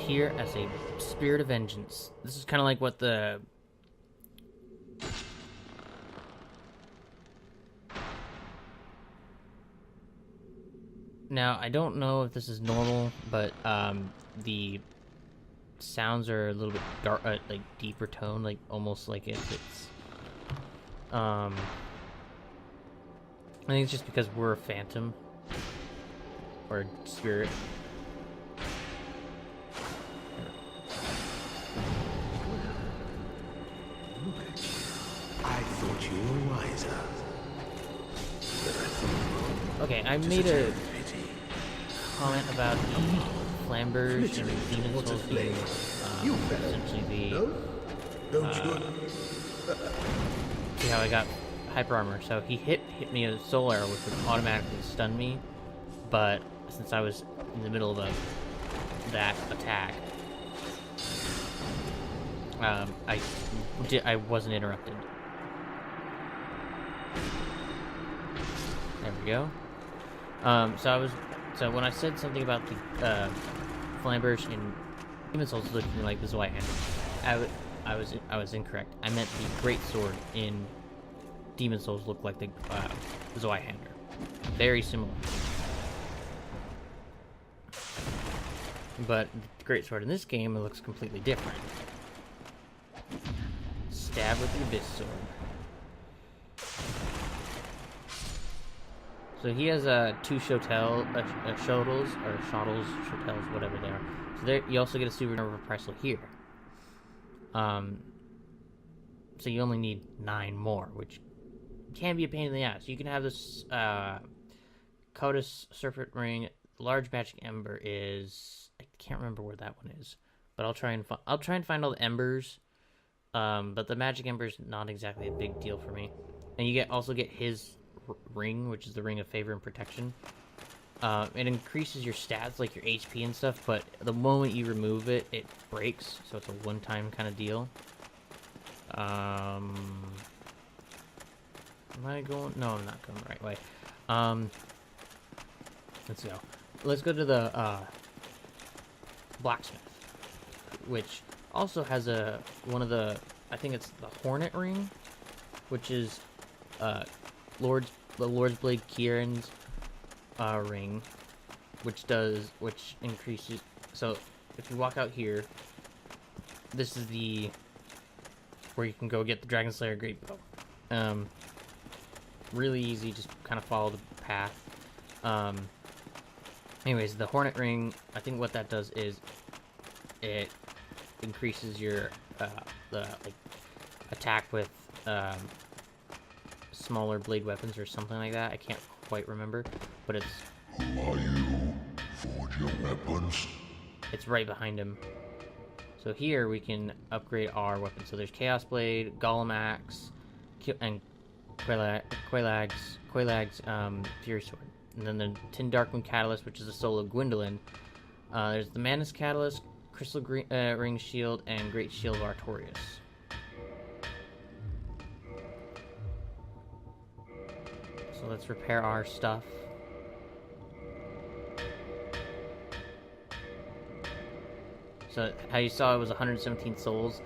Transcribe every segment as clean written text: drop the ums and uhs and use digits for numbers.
here as a spirit of vengeance. This is kind of like what the... Now, I don't know if this is normal, but the sounds are a little bit dark, like deeper tone, like almost like if it's... I think it's just because we're a phantom. Or a spirit. I thought you were wiser. But I thought... Okay, I made a comment about the flambers and demon souls being essentially the see how I got hyper armor. So he hit me with a soul arrow, which would automatically stun me, but since I was in the middle of that attack, I wasn't interrupted. There we go. So when I said something about the flambers and demon souls looking like the Zweihander, I was incorrect. I meant the great sword in demon souls look like the Zweihander. Very similar. But the great sword in this game, it looks completely different. Stab with the abyss sword. So he has two shuttles, whatever they are. So there, you also get a supernova reprisal here. So you only need 9 more, which can be a pain in the ass. You can have this Codus Surfeit Ring. Large Magic Ember is... I can't remember where that one is, but I'll try and find all the embers. But the Magic Ember is not exactly a big deal for me. And you also get his ring, which is the Ring of Favor and Protection. It increases your stats, like your HP and stuff, but the moment you remove it, it breaks, so it's a one-time kind of deal. Am I going? No, I'm not going the right way. Let's go. Let's go to the blacksmith, which also has one of the, I think it's the Hornet Ring, which is the Lord's Blade Kieran's ring, which increases. So if you walk out here, this is where you can go get the Dragon Slayer Great Bow. Really easy, just kind of follow the path. Anyways, the Hornet Ring, I think what that does is it increases your attack with smaller blade weapons or something like that. I can't quite remember, but it's... Who are you? Forge your weapons? It's right behind him. So here we can upgrade our weapons. So there's Chaos Blade, Golem Axe, and Quaelag's Fury Sword. And then the Tin Darkmoon Catalyst, which is the soul of Gwendolyn. There's the Manus Catalyst, Crystal Ring Shield, and Great Shield of Artorias. So let's repair our stuff. So how you saw it was 117 souls.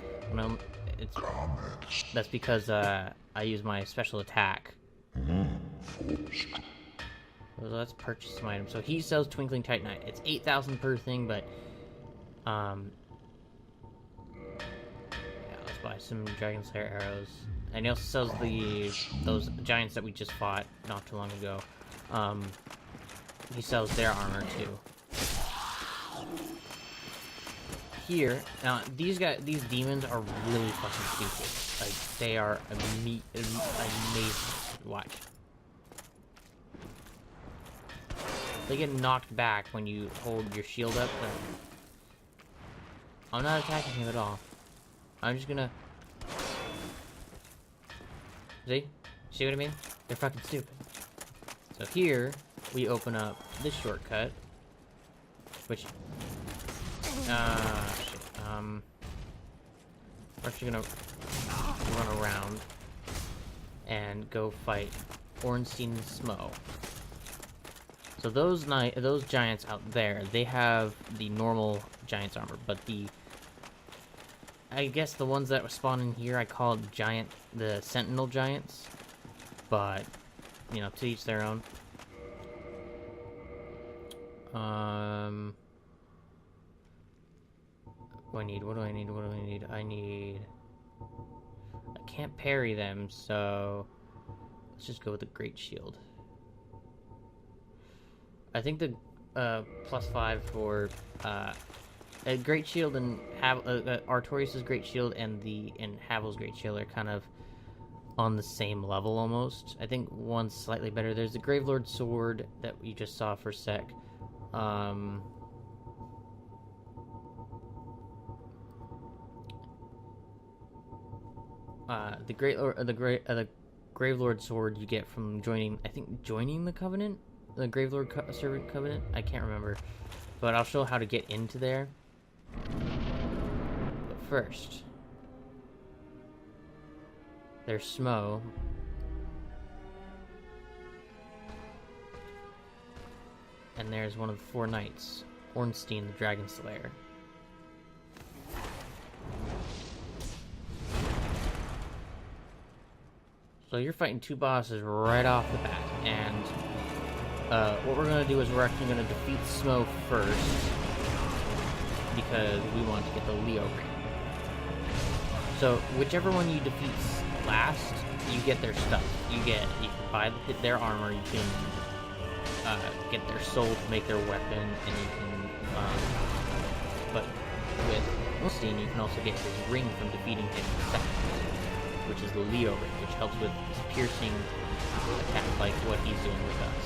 That's because I use my special attack. So let's purchase some items. So he sells Twinkling Titanite. It's 8,000 per thing, but yeah, let's buy some Dragon Slayer arrows. And he also sells those giants that we just fought not too long ago. He sells their armor too. Here, now these demons are really fucking stupid. Like, they are amazing to watch. They get knocked back when you hold your shield up. I'm not attacking him at all. I'm just gonna... See what I mean? They're fucking stupid. So here, we open up this shortcut. Which... shit. We're actually gonna run around and go fight Ornstein and Smo. So those giants out there, they have the normal giant's armor, but I guess the ones that spawn in here, I call the sentinel giants, but, you know, to each their own. What do I need? I can't parry them, so let's just go with the Great Shield. I think the +5 for a Great Shield and Artorias' Great Shield and Havel's Great Shield are kind of on the same level almost. I think one's slightly better. There's the Gravelord Sword that we just saw for a sec. The Gravelord Sword you get from joining the Covenant, the Gravelord Servant Covenant. I can't remember, but I'll show how to get into there. But first, there's Smo. And there's one of the 4 knights, Ornstein the Dragon Slayer. So you're fighting 2 bosses right off the bat, and what we're going to do is we're actually going to defeat Smo first, because we want to get the Leo ring. So whichever one you defeat last, you get their stuff. You can buy their armor, you can get their soul to make their weapon, and you can, but with Ornstein, you can also get his ring from defeating him second, which is the Leo ring, which helps with piercing attack like what he's doing with us.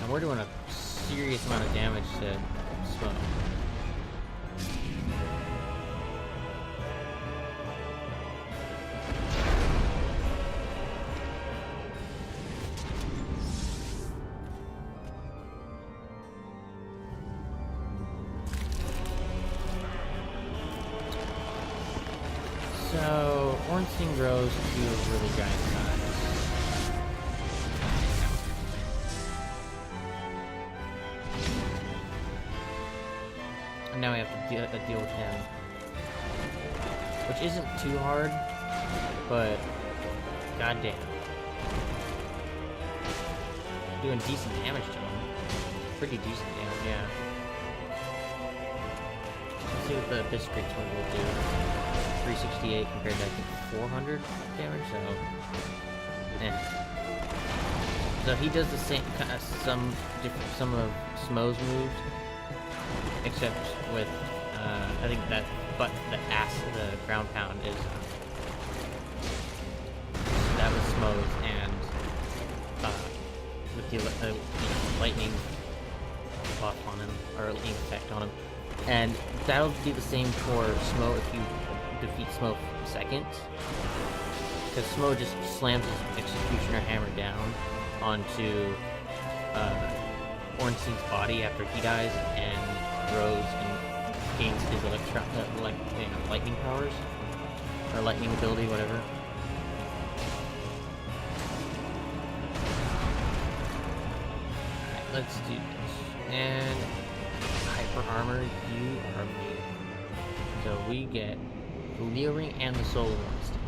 And we're doing a serious amount of damage to Smo. So, Ornstein grows to a really giant size. And now we have to deal with him. Which isn't too hard, but goddamn. Doing decent damage to him. Pretty decent damage, yeah. Let's see what the Abyss Great Sword will do. 368 compared to, I think, 400 damage, so... So he does the same, some of Smo's moves, except with, I think that, but the ground pound is, that was Smo's, and, with the lightning buff on him, or lightning effect on him. And that'll be the same for Smo if you defeat Smo second, because Smo just slams his Executioner Hammer down onto Ornstein's body after he dies and grows and gains his lightning powers, or lightning ability, whatever. Alright, let's do this. And hyper armor, you are made. So we get the Leo ring and the Soul of Ornstein.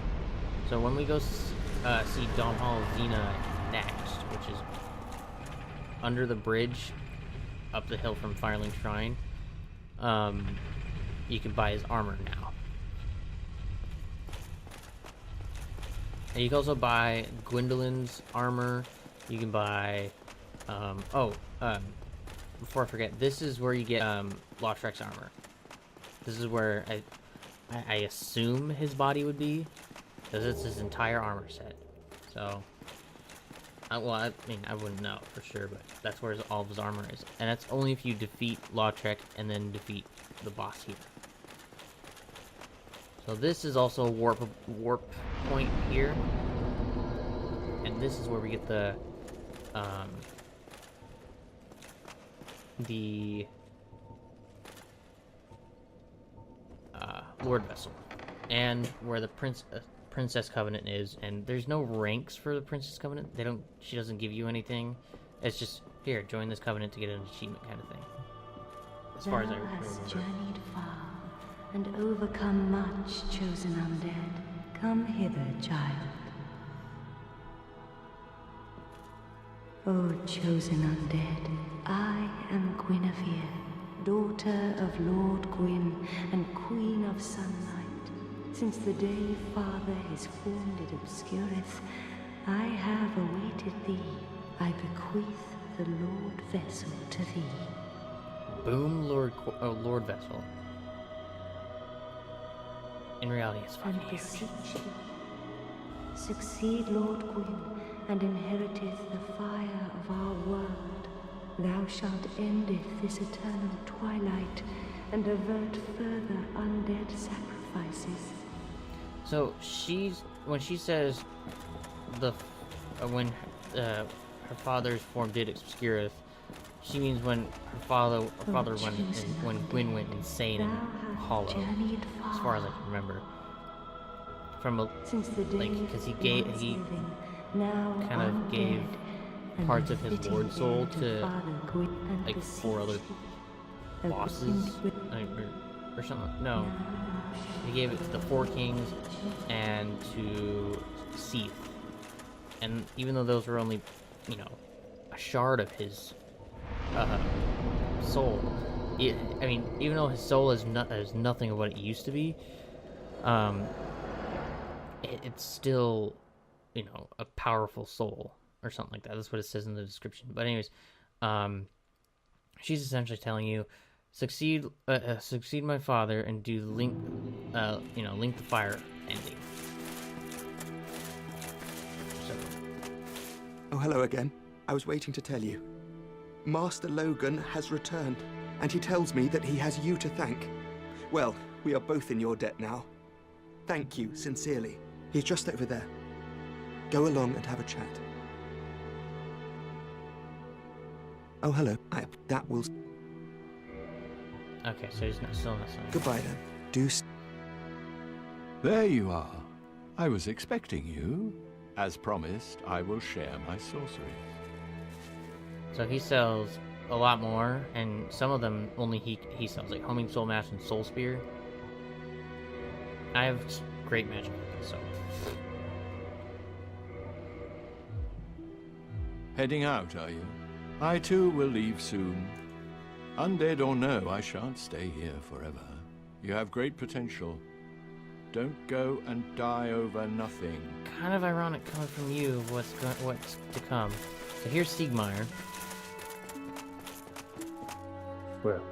So when we go see Dom Hall Xena next, which is under the bridge up the hill from Firelink Shrine, you can buy his armor now. And you can also buy Gwendolyn's armor. You can buy, before I forget, this is where you get Lothrek's armor. This is where I assume his body would be, because it's his entire armor set. So, I mean, I wouldn't know for sure, but that's where all of his armor is. And that's only if you defeat Lothrak and then defeat the boss here. So this is also a warp point here. And this is where we get the Lordvessel, and where the Princess Covenant is, and there's no ranks for the Princess Covenant. She doesn't give you anything. It's just, here, join this covenant to get an achievement kind of thing. As far as I remember. Thou hast journeyed far, and overcome much, chosen undead. Come hither, child. O chosen undead, I am Guinevere, daughter of Lord Gwyn and Queen of Sunlight. Since the day Father his form did obscureth, I have awaited thee. I bequeath the Lordvessel to thee. Boom, Lordvessel. In reality, it's And fucking huge. beseech thee, succeed Lord Gwyn, and inheriteth the fire of our world. Thou shalt endeth this eternal twilight, and avert further undead sacrifices. So when she says when her father's form did obscureth, she means when her father when Gwyn went insane and hollow, as far as I can remember. Since the day because he kind of gave parts of his Lord Soul to like 4 other bosses, or something. No, he gave it to the 4 kings and to Seath. And even though those were only, a shard of his soul, even though his soul is nothing of what it used to be, it's still, a powerful soul or something like that. That's what it says in the description. But anyways, she's essentially telling you, succeed my father and do link the fire ending. So. Oh, hello again. I was waiting to tell you. Master Logan has returned, and he tells me that he has you to thank. Well, we are both in your debt now. Thank you, sincerely. He's just over there. Go along and have a chat. Oh, hello. That will... Okay, so he's still not saying. Goodbye, then. There you are. I was expecting you. As promised, I will share my sorceries. So he sells a lot more, and some of them only he sells, like Homing Soul Mask and Soul Spear. I have great magic weapons, so. Heading out, are you? I too will leave soon. Undead or no, I shan't stay here forever. You have great potential. Don't go and die over nothing. Kind of ironic coming from you, what's to come. So here's Siegmeyer. Well,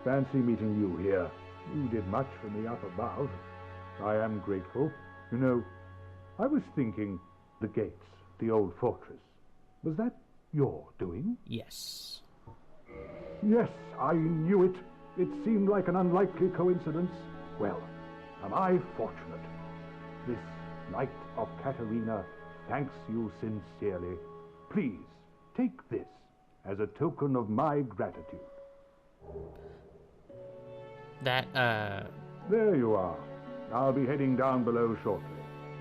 fancy meeting you here. You did much for me up above. I am grateful. You know, I was thinking the gates, the old fortress. Was that your doing? Yes. Yes, I knew it. It seemed like an unlikely coincidence. Well, am I fortunate? This Knight of Katarina thanks you sincerely. Please, take this as a token of my gratitude. There you are. I'll be heading down below shortly.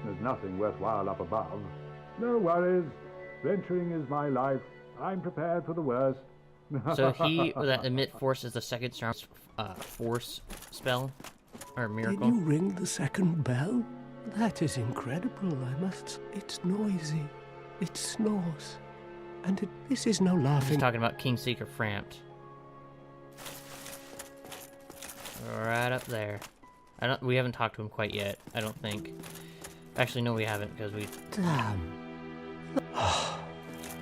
There's nothing worthwhile up above. No worries. Venturing is my life. I'm prepared for the worst. So that emit force is the second strong force spell or miracle. Did you ring the second bell? That is incredible, I must. It's noisy. It snores. And this is no laughing. He's talking about Kingseeker Frampt. Right up there. We haven't talked to him quite yet, I don't think. Actually, no, we haven't, because we... Damn.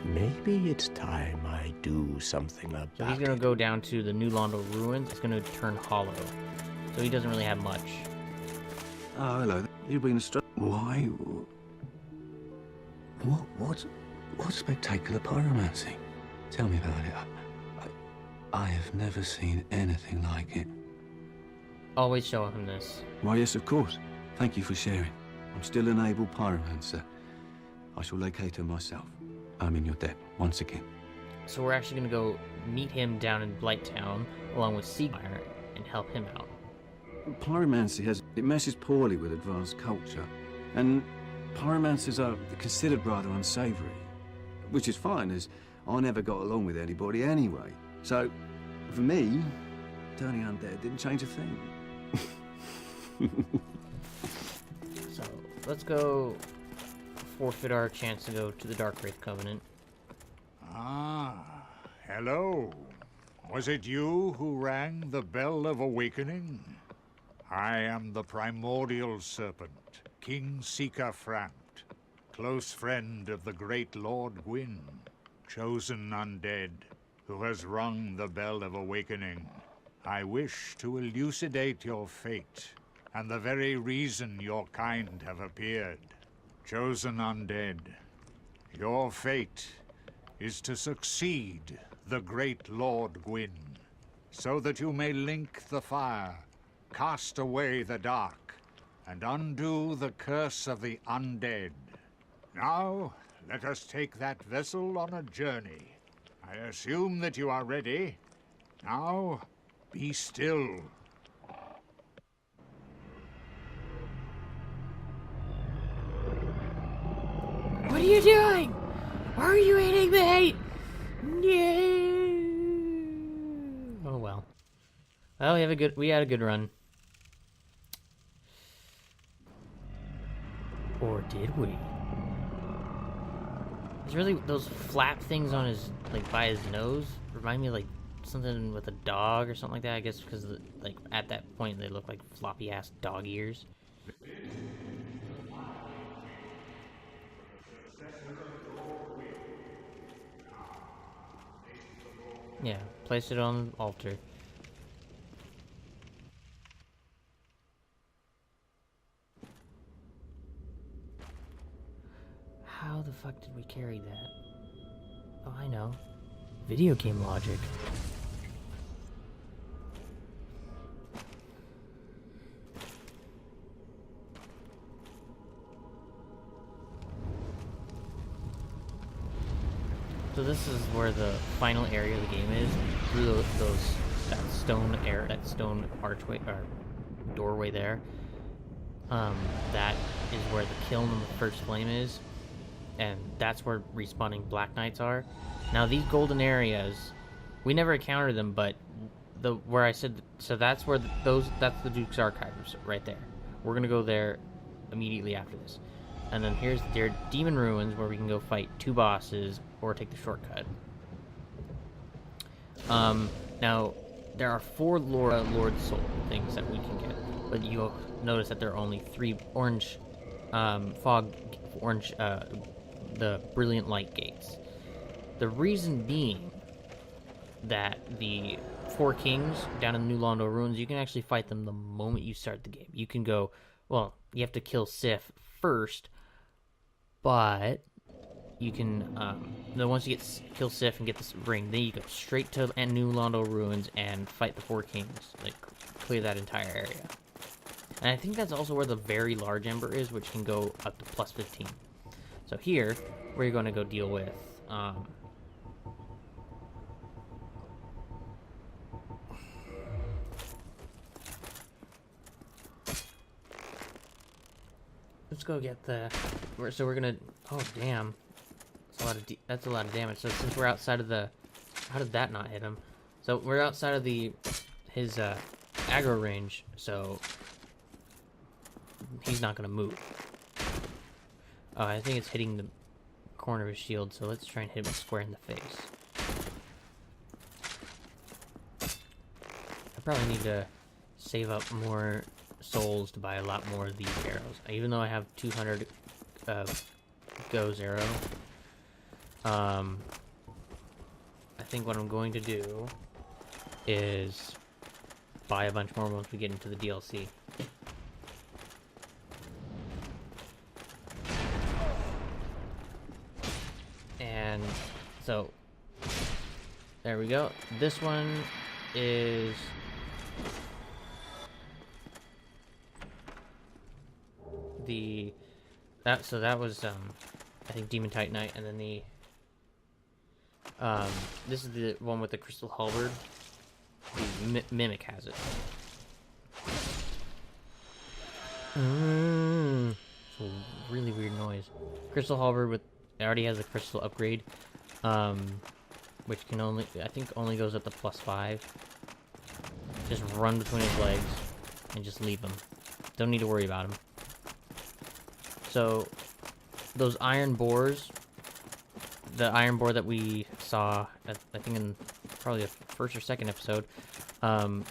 Maybe it's time I do something about it. So he's gonna go down to the New Londo ruins. It's gonna turn hollow. So he doesn't really have much. Oh, hello. You've been Why? What spectacular pyromancy? Tell me about it. I have never seen anything like it. Always show him this. Why, yes, of course. Thank you for sharing. I'm still an able pyromancer. I shall locate her myself. I'm in your debt, once again. So we're actually gonna go meet him down in Blighttown, along with Siegmeyer, and help him out. Pyromancy it messes poorly with advanced culture. And pyromancers are considered rather unsavoury. Which is fine, as I never got along with anybody anyway. So, for me, turning undead didn't change a thing. So, let's go forfeit our chance to go to the Dark Wraith Covenant. Ah, hello. Was it you who rang the Bell of Awakening? I am the Primordial Serpent, King Seeker Frant, close friend of the great Lord Gwyn, chosen undead, who has rung the Bell of Awakening. I wish to elucidate your fate, and the very reason your kind have appeared. Chosen undead, your fate is to succeed the great Lord Gwyn, so that you may link the fire, cast away the dark, and undo the curse of the undead. Now, let us take that vessel on a journey. I assume that you are ready. Now, be still. What are you doing? Why are you eating me? No. Oh well. Well, we had a good run. Or did we? It's really those flap things on his, like, by his nose remind me of, like, something with a dog or something like that. I guess because, like, at that point they look like floppy ass dog ears. Yeah, place it on the altar. How the fuck did we carry that? Oh, I know. Video game logic. So this is where the final area of the game is. Through that stone archway or doorway there. That is where the kiln and the first flame is, and that's where respawning Black Knights are. Now these golden areas, we never encountered them, but where I said so that's where that's the Duke's Archives right there. We're gonna go there immediately after this. And then here's their Demon Ruins, where we can go fight 2 bosses or take the shortcut. Now, there are 4 Lord Soul things that we can get, but you'll notice that there are only 3 orange, the Brilliant Light Gates. The reason being that the 4 kings down in the New Londo Ruins, you can actually fight them the moment you start the game. You can go, well, you have to kill Sif first, but you can, then once you kill Sif and get this ring, then you go straight to New Londo Ruins and fight the 4 kings, like, clear that entire area. And I think that's also where the very large ember is, which can go up to plus 15. So here, we're going to go deal with, let's go get the, so we're gonna, oh damn, that's a lot of damage. So since we're outside of the, how did that not hit him? So we're outside of his aggro range, so he's not gonna move. Oh, I think it's hitting the corner of his shield, so let's try and hit him square in the face. I probably need to save up more souls to buy a lot more of these arrows. Even though I have 200 Go's arrow, I think what I'm going to do is buy a bunch more once we get into the DLC. And so there we go. This one is that was I think Demon Titanite, and then this is the one with the crystal halberd. The Mimic has it. So noise. Crystal halberd with it already has a crystal upgrade, which can only only goes up to +5. Just run between his legs and just leave him. Don't need to worry about him. So those iron boars, the iron boar that we saw, I think in probably the first or second episode, so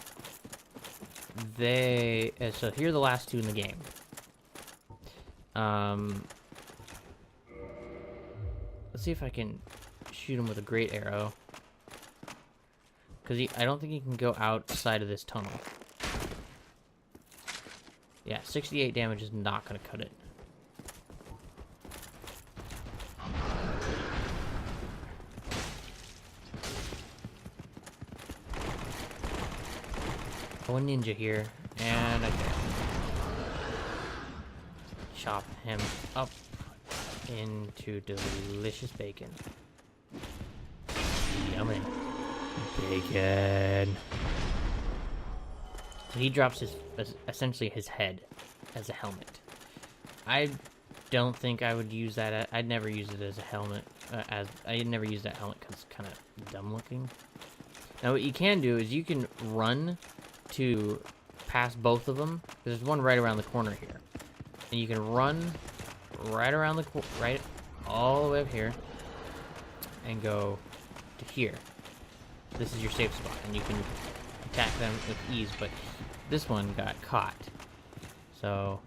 here are the last two in the game. Let's see if I can shoot him with a great arrow. Because I don't think he can go outside of this tunnel. Yeah, 68 damage is not going to cut it. One ninja here, and I can chop him up into delicious bacon. Yummy. Bacon. He drops essentially his head as a helmet. I don't think I would use that. I'd never use it as a helmet. I'd never use that helmet because it's kind of dumb looking. Now what you can do is you can run to pass both of them. There's one right around the corner here, and you can run right around right all the way up here and go to here. This is your safe spot, and you can attack them with ease. But this one got caught, so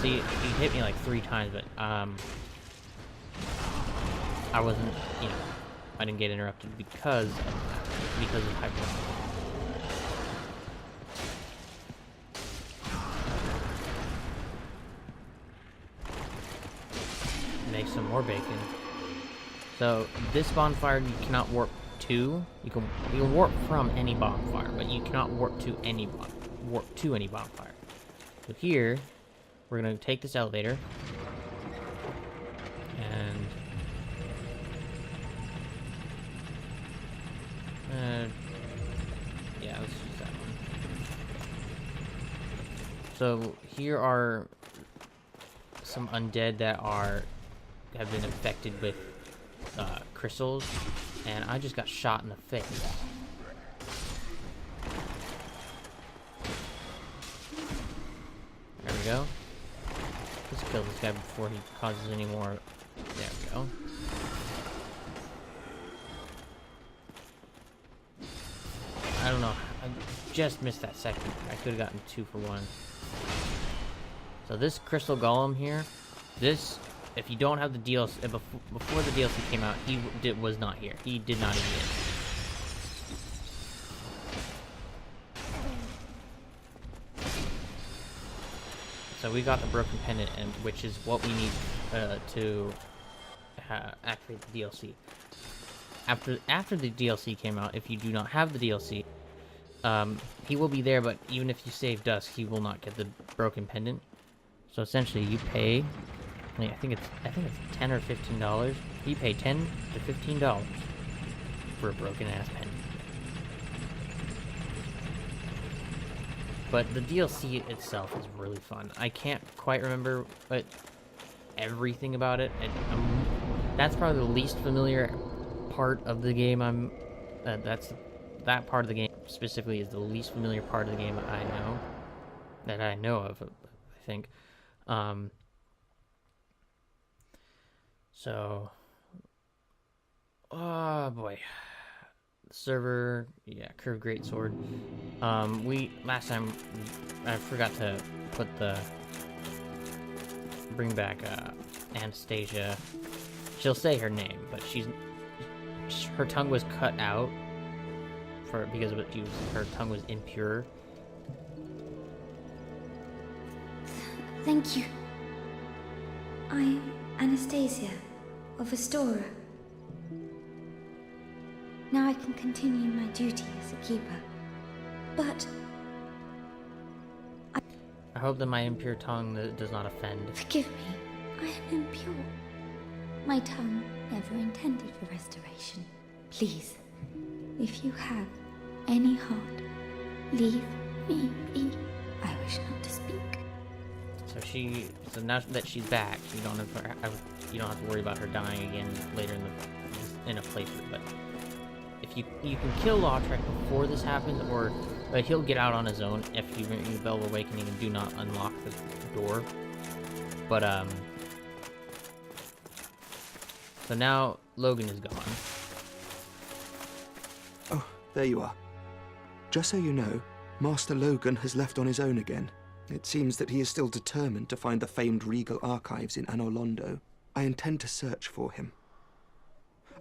see, he hit me like 3 times, but I wasn't, I didn't get interrupted because of hyper. Make some more bacon. So this bonfire you cannot warp to. You can warp from any bonfire, but you cannot warp to any bonfire. So here we're gonna take this elevator and yeah, let's use that one. So here are some undead that have been infected with crystals, and I just got shot in the face. There we go. Let's kill this guy before he causes any more. There we go. I don't know. I just missed that second. I could have gotten 2 for 1. So this crystal golem here, if you don't have the DLC, before the DLC came out, he was not here. He did not exist. So we got the broken pendant, which is what we need to activate the DLC. After the DLC came out, if you do not have the DLC, he will be there, but even if you save Dusk, he will not get the broken pendant. So essentially, you pay. I think it's $10 or $15. You pay $10 to $15 for a broken ass pendant. But the DLC itself is really fun. I can't quite remember everything about it. That's probably the least familiar part of the game. That part of the game specifically is the least familiar part of the game I know of. I think. So, oh boy, server, yeah, curved greatsword. Last time I forgot to bring back Anastasia. She'll say her name, but her tongue was cut out because of her tongue was impure. Thank you. I'm Anastasia of Astora. Now I can continue my duty as a keeper. But I hope that my impure tongue does not offend. Forgive me. I am impure. My tongue never intended for restoration. Please, if you have any heart, leave me be. I wish not to speak. So So now that she's back, you don't have to worry about her dying again later in a playthrough. But if you can kill Lautrec before this happens, or he'll get out on his own if you ring the Bell of Awakening and do not unlock the door. But so now Logan is gone. Oh, there you are. Just so you know, Master Logan has left on his own again. It seems that he is still determined to find the famed regal archives in Anor Londo. I intend to search for him.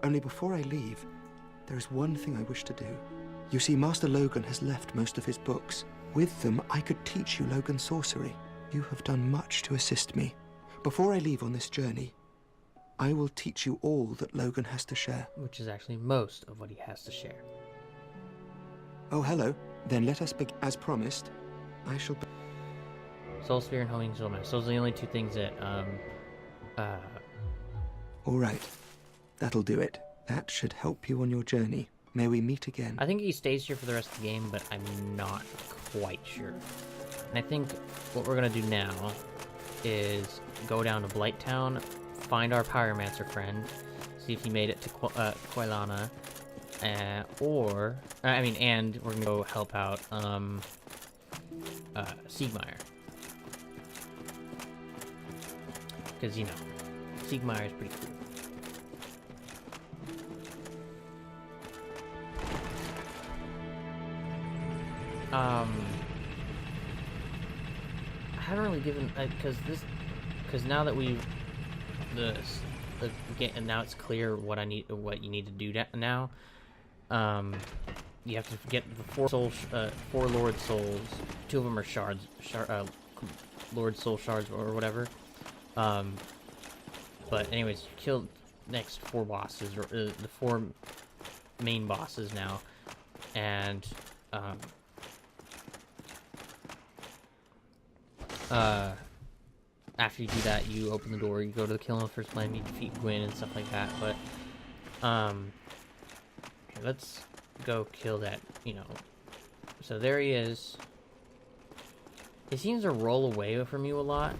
Only before I leave, there is one thing I wish to do. You see, Master Logan has left most of his books. With them, I could teach you Logan sorcery. You have done much to assist me. Before I leave on this journey, I will teach you all that Logan has to share. Which is actually most of what he has to share. Oh, hello. Then let us begin. As promised, I shall be... Soul Sphere and Homing Soul Mask. Those are the only two things that, All right. That'll do it. That should help you on your journey. May we meet again. I think he stays here for the rest of the game, but I'm not quite sure. And I think what we're gonna do now is go down to Blighttown, find our Pyromancer friend, see if he made it to Quilana, and we're gonna go help out, Siegmeyer. Because, you know, Siegmeyer is pretty cool. I haven't really given, because now that we've, and now it's clear what you need to do now. You have to get the four Lord Souls. 2 of them are shards, Lord Soul shards or whatever. But anyways, you killed next 4 bosses, or the 4 main bosses now, and after you do that, you open the door, you go to the Kill on the First Flame, you defeat Gwyn and stuff like that. But okay, let's go kill that, so there he is. He seems to roll away from you a lot.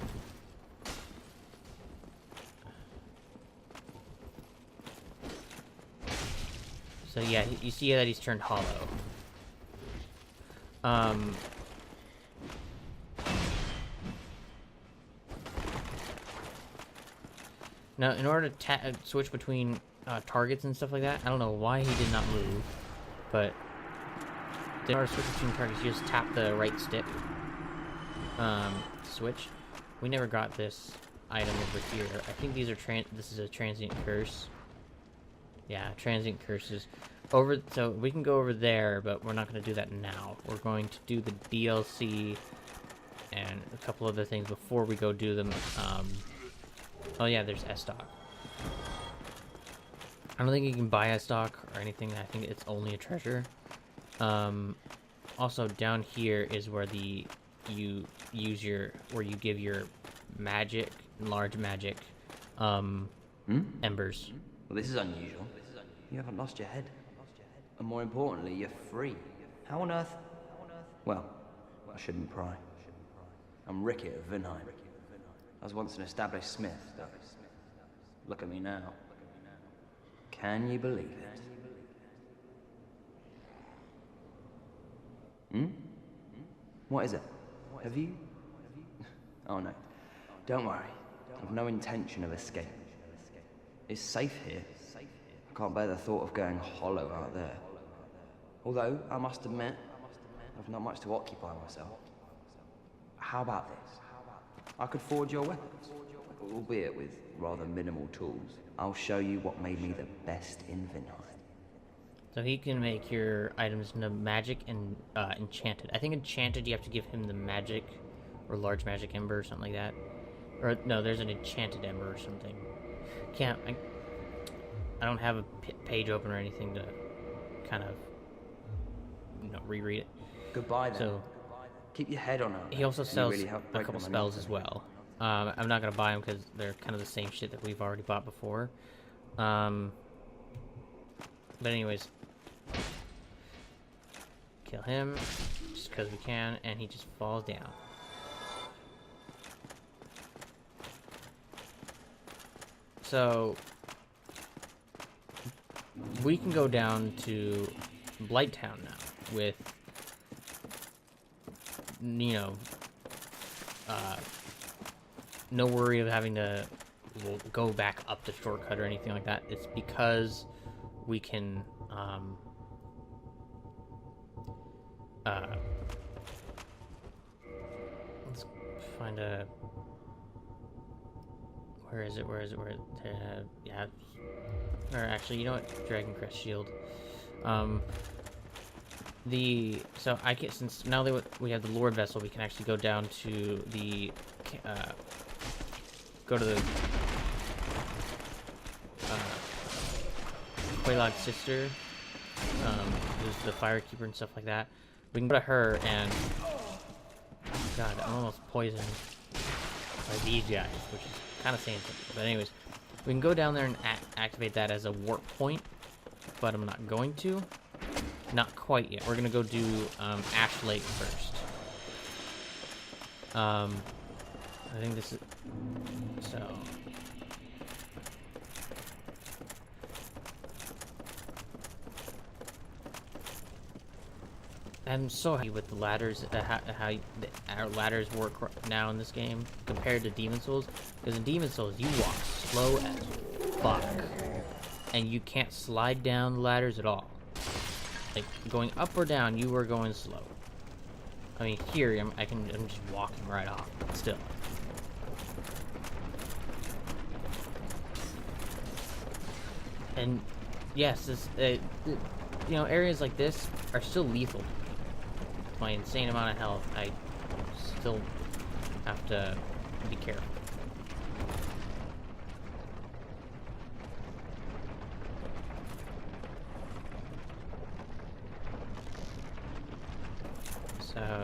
So yeah, you see that he's turned hollow. Now, in order to switch between targets and stuff like that, I don't know why he did not move, but in order to switch between targets, you just tap the right stick. Switch. We never got this item over here. I think these are this is a transient curse. Yeah, transient curses. So we can go over there, but we're not going to do that now. We're going to do the DLC and a couple other things before we go do them. Oh yeah, there's S-Stock. I don't think you can buy S-Stock or anything. I think it's only a treasure. Also down here is where you give your magic, large magic, embers. Well, this is unusual. You haven't lost your head. And more importantly, you're free. How on earth? Well, I shouldn't pry. I'm Rickett of Vinheim. I was once an established smith, though. Look at me now. Can you believe it? What is it? Have you? Oh no. Don't worry. I've no intention of escape. It's safe here. I can't bear the thought of going hollow out there. Although, I must admit, I've not much to occupy myself. How about this? I could forge your weapons, albeit with rather minimal tools. I'll show you what made me the best in Vinheim. So he can make your items into magic and enchanted. I think enchanted you have to give him the magic or large magic ember or something like that. Or no, there's an enchanted ember or something. I don't have a page open or anything to kind of reread it. Goodbye then. So keep your head on her. He also sells a couple spells as well. I'm not gonna buy them because they're kind of the same shit that we've already bought before. But anyways, kill him just because we can, and he just falls down. So we can go down to Blighttown now with, you know, no worry of having to go back up the shortcut or anything like that. It's because we can let's find a, where is it, yeah, or actually, you know what, Dragon Crest Shield. So I can, since now that we have the Lordvessel, we can actually go down to the go to the Quaylog's sister, who's the firekeeper and stuff like that. We can go to her and, God, I'm almost poisoned by these guys, which is kind of saying something. But anyways, we can go down there and activate that as a warp point, but I'm not going to. Not quite yet. We're gonna go do Ash Lake first. I think this is so. I'm so happy with the ladders, how our ladders work now in this game compared to Demon Souls. Because in Demon Souls, you walk slow as fuck, and you can't slide down the ladders at all. Like going up or down, you were going slow. I mean, here I'm just walking right off. Still. And yes, this you know, areas like this are still lethal. My insane amount of health, I still have to be careful. So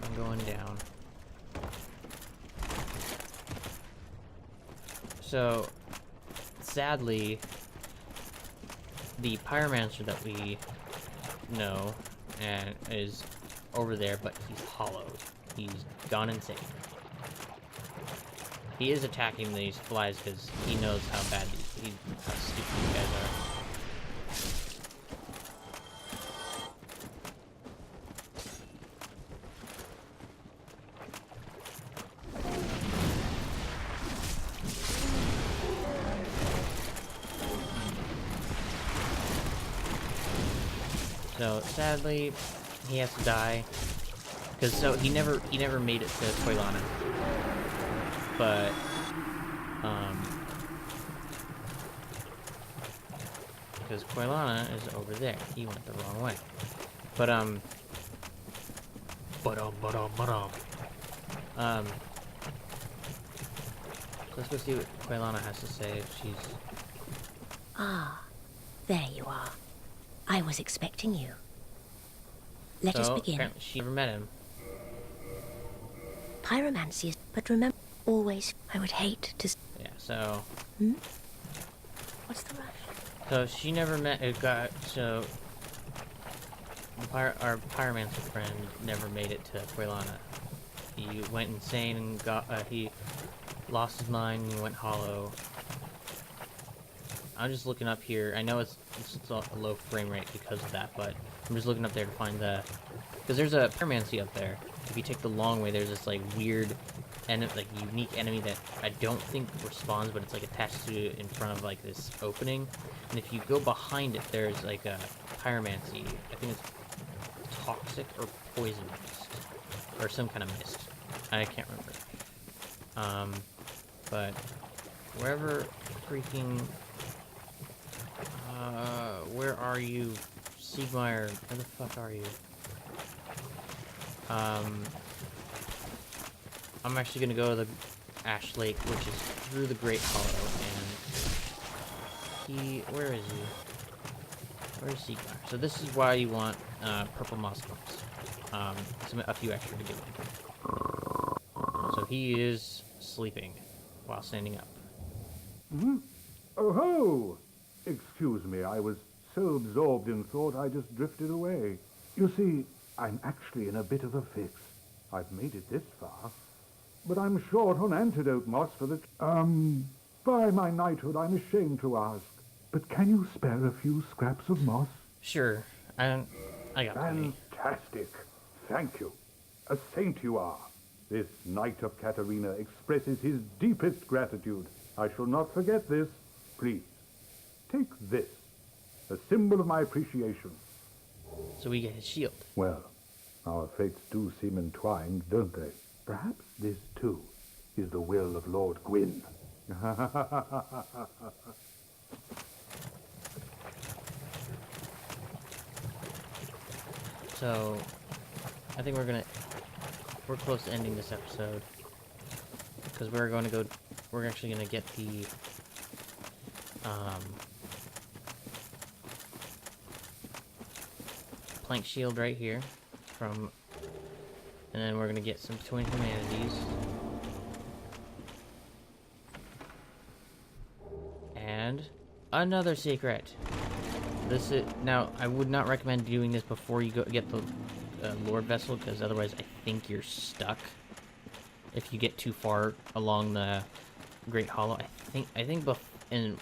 I'm going down. So sadly, the pyromancer that we know and is over there, but he's hollowed. He's gone insane. He is attacking these flies because he knows how bad how stupid these guys are. So sadly, he has to die because he never made it to Quaylana, but because Quaylana is over there, he went the wrong way. But let's go see what Quaylana has to say. If she's There you are. I was expecting you. Let us begin. Apparently she never met him. Pyromancy is, but remember, always, I would hate to... Yeah, so... What's the rush? So she never met a guy, so... Our pyromancer friend never made it to Quaylana. He went insane and he lost his mind and went hollow. I'm just looking up here. I know it's a low frame rate because of that, but I'm just looking up there to find the... Because there's a pyromancy up there. If you take the long way, there's this, like, weird, like, unique enemy that I don't think respawns, but it's, like, attached to in front of, like, this opening. And if you go behind it, there's, like, a pyromancy. I think it's toxic or poison mist. Or some kind of mist. I can't remember. But wherever freaking... where are you, Siegmeyer? Where the fuck are you? I'm actually gonna go to the Ash Lake, which is through the Great Hollow, and where is he? Where's Siegmeyer? So this is why you want, purple moss clumps. A few extra to give him. So he is sleeping while standing up. Oh ho! Excuse me, I was so absorbed in thought I just drifted away. You see, I'm actually in a bit of a fix. I've made it this far, but I'm short on antidote moss for the... By my knighthood, I'm ashamed to ask, but can you spare a few scraps of moss? Sure. I got plenty. Fantastic. Thank you. A saint you are. This Knight of Katarina expresses his deepest gratitude. I shall not forget this. Please, take this, a symbol of my appreciation. So we get his shield. Well, our fates do seem entwined, don't they? Perhaps this, too, is the will of Lord Gwyn. So, I think we're close to ending this episode. Because we're actually gonna get the, plank shield right here and then we're gonna get some Twin Humanities. And another secret. This is now. I would not recommend doing this before you get the Lordvessel, because otherwise, I think you're stuck. If you get too far along the Great Hollow, I think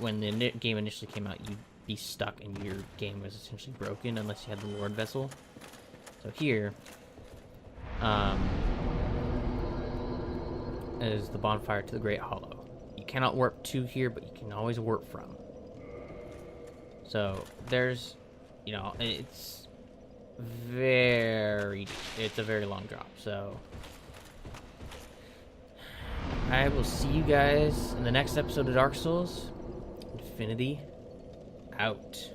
when the game initially came out, you'd be stuck and your game was essentially broken unless you had the Lordvessel. So here, is the bonfire to the Great Hollow. You cannot warp to here, but you can always warp from. So there's, it's a very long drop. So I will see you guys in the next episode of Dark Souls. Infinity out.